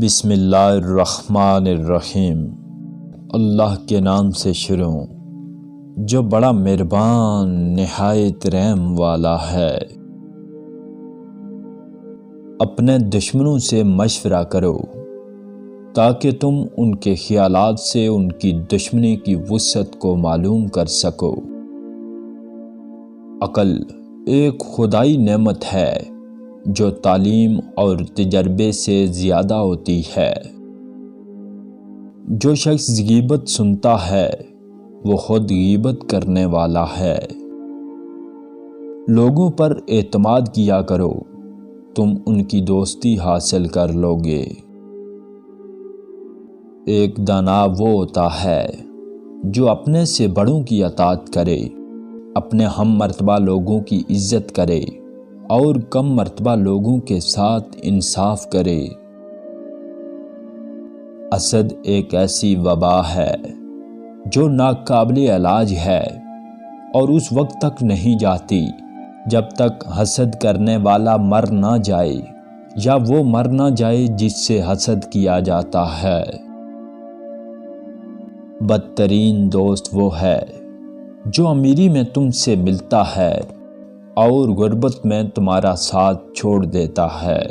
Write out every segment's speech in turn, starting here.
بسم اللہ الرحمن الرحیم۔ اللہ کے نام سے شروع جو بڑا مہربان نہایت رحم والا ہے۔ اپنے دشمنوں سے مشورہ کرو تاکہ تم ان کے خیالات سے ان کی دشمنی کی وسعت کو معلوم کر سکو۔ عقل ایک خدائی نعمت ہے جو تعلیم اور تجربے سے زیادہ ہوتی ہے۔ جو شخص غیبت سنتا ہے وہ خود غیبت کرنے والا ہے۔ لوگوں پر اعتماد کیا کرو، تم ان کی دوستی حاصل کر لوگے۔ ایک دانا وہ ہوتا ہے جو اپنے سے بڑوں کی اطاعت کرے، اپنے ہم مرتبہ لوگوں کی عزت کرے اور کم مرتبہ لوگوں کے ساتھ انصاف کرے۔ حسد ایک ایسی وبا ہے جو ناقابل علاج ہے اور اس وقت تک نہیں جاتی جب تک حسد کرنے والا مر نہ جائے یا وہ مر نہ جائے جس سے حسد کیا جاتا ہے۔ بدترین دوست وہ ہے جو امیری میں تم سے ملتا ہے اور غربت میں تمہارا ساتھ چھوڑ دیتا ہے۔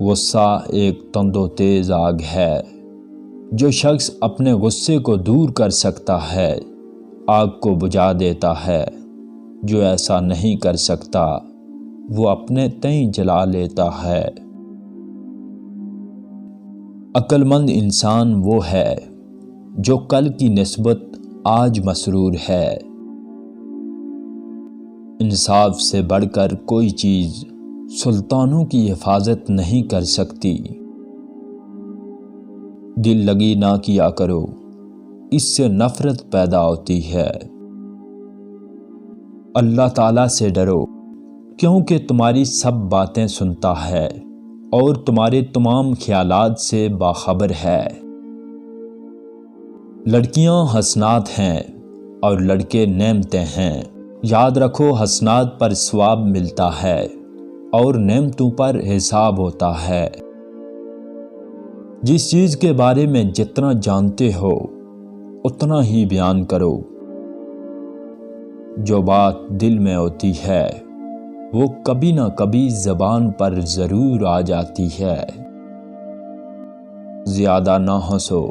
غصہ ایک تند و تیز آگ ہے۔ جو شخص اپنے غصے کو دور کر سکتا ہے آگ کو بجھا دیتا ہے، جو ایسا نہیں کر سکتا وہ اپنے تئیں جلا لیتا ہے۔ عقل مند انسان وہ ہے جو کل کی نسبت آج مسرور ہے۔ انصاف سے بڑھ کر کوئی چیز سلطانوں کی حفاظت نہیں کر سکتی۔ دل لگی نہ کیا کرو، اس سے نفرت پیدا ہوتی ہے۔ اللہ تعالیٰ سے ڈرو کیونکہ تمہاری سب باتیں سنتا ہے اور تمہارے تمام خیالات سے باخبر ہے۔ لڑکیاں حسنات ہیں اور لڑکے نعمتیں ہیں۔ یاد رکھو حسنات پر ثواب ملتا ہے اور نعمتوں پر حساب ہوتا ہے۔ جس چیز کے بارے میں جتنا جانتے ہو اتنا ہی بیان کرو۔ جو بات دل میں ہوتی ہے وہ کبھی نہ کبھی زبان پر ضرور آ جاتی ہے۔ زیادہ نہ ہنسو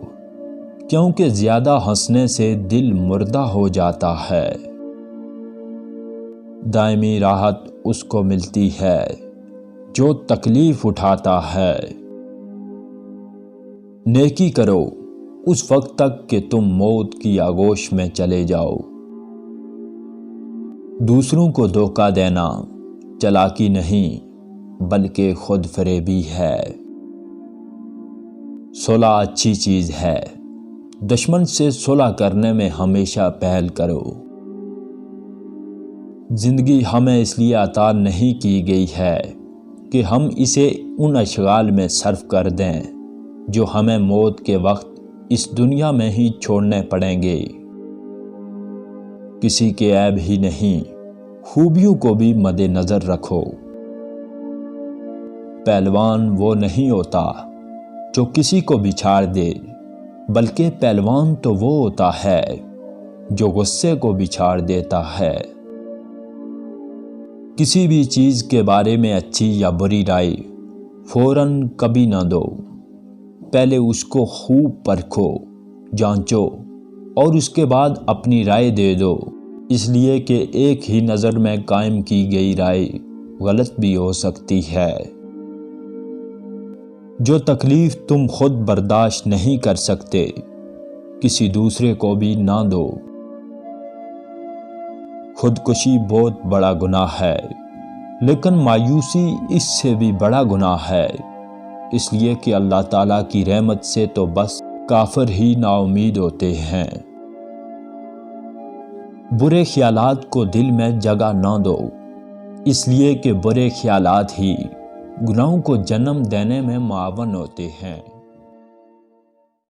کیونکہ زیادہ ہنسنے سے دل مردہ ہو جاتا ہے۔ دائمی راحت اس کو ملتی ہے جو تکلیف اٹھاتا ہے۔ نیکی کرو اس وقت تک کہ تم موت کی آغوش میں چلے جاؤ۔ دوسروں کو دھوکہ دینا چالاکی نہیں بلکہ خود فریبی ہے۔ صلح اچھی چیز ہے، دشمن سے صلح کرنے میں ہمیشہ پہل کرو۔ زندگی ہمیں اس لیے عطا نہیں کی گئی ہے کہ ہم اسے ان اشغال میں صرف کر دیں جو ہمیں موت کے وقت اس دنیا میں ہی چھوڑنے پڑیں گے۔ کسی کے عیب ہی نہیں، خوبیوں کو بھی مد نظر رکھو۔ پہلوان وہ نہیں ہوتا جو کسی کو بچھاڑ دے، بلکہ پہلوان تو وہ ہوتا ہے جو غصے کو بچھاڑ دیتا ہے۔ کسی بھی چیز کے بارے میں اچھی یا بری رائے فوراً کبھی نہ دو۔ پہلے اس کو خوب پرکھو، جانچو اور اس کے بعد اپنی رائے دے دو، اس لیے کہ ایک ہی نظر میں قائم کی گئی رائے غلط بھی ہو سکتی ہے۔ جو تکلیف تم خود برداشت نہیں کر سکتے کسی دوسرے کو بھی نہ دو۔ خودکشی بہت بڑا گناہ ہے لیکن مایوسی اس سے بھی بڑا گناہ ہے، اس لیے کہ اللہ تعالیٰ کی رحمت سے تو بس کافر ہی نا امید ہوتے ہیں۔ برے خیالات کو دل میں جگہ نہ دو، اس لیے کہ برے خیالات ہی گناہوں کو جنم دینے میں معاون ہوتے ہیں۔